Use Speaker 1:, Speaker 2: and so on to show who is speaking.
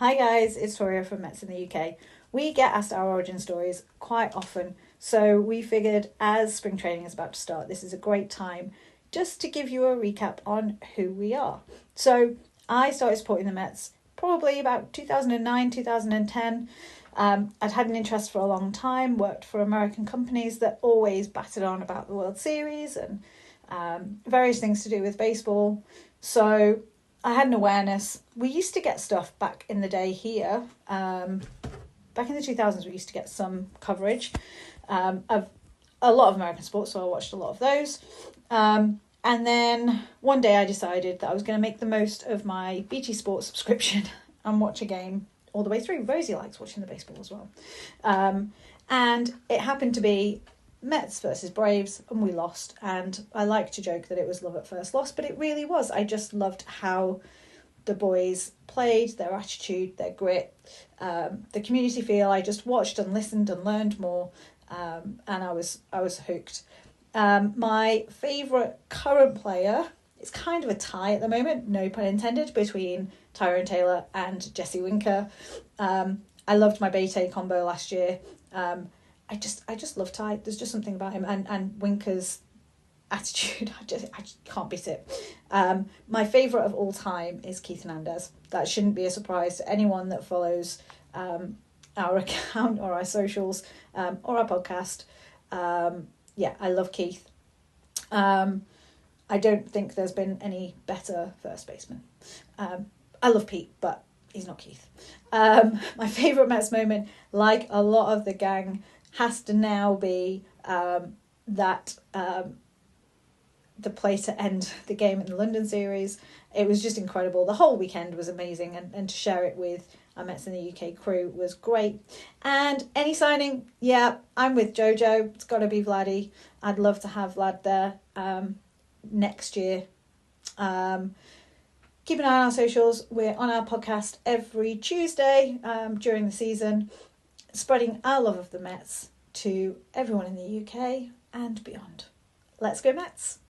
Speaker 1: Hi guys, it's Toria from Mets in the UK. We get asked our origin stories quite often, so we figured as spring training is about to start, this is a great time just to give you a recap on who we are. So I started supporting the Mets probably about 2009, 2010. I'd had an interest for a long time, worked for American companies that always batted on about the World Series and various things to do with baseball. So I had an awareness. We used to get stuff back in the day here. Back in the 2000s, we used to get some coverage of a lot of American sports, so I watched a lot of those. And then one day I decided that I was going to make the most of my BT Sports subscription and watch a game all the way through. Rosie likes watching the baseball as well. And it happened to be Mets versus Braves, and we lost. And I like to joke that it was love at first loss, but it really was. I just loved how the boys played, their attitude, their grit, the community feel. I just watched and listened and learned more, and I was hooked. My favourite current player, it's kind of a tie at the moment, no pun intended, between Tyrone Taylor and Jesse Winker. I loved my Beite combo last year. I just love Ty. There's just something about him and Winker's attitude. I just can't beat it. My favourite of all time is Keith Hernandez. That shouldn't be a surprise to anyone that follows our account or our socials or our podcast. Yeah, I love Keith. I don't think there's been any better first baseman. I love Pete, but he's not Keith. My favourite Mets moment, like a lot of the gang, has to now be that the play to end the game in the London series. It was just incredible. The whole weekend was amazing, and to share it with our Mets in the UK crew was great. And any signing, yeah, I'm with Jojo. It's got to be Vladdy. I'd love to have Vlad there next year. Keep an eye on our socials. We're on our podcast every Tuesday during the season, spreading our love of the Mets to everyone in the UK and beyond. Let's go Mets!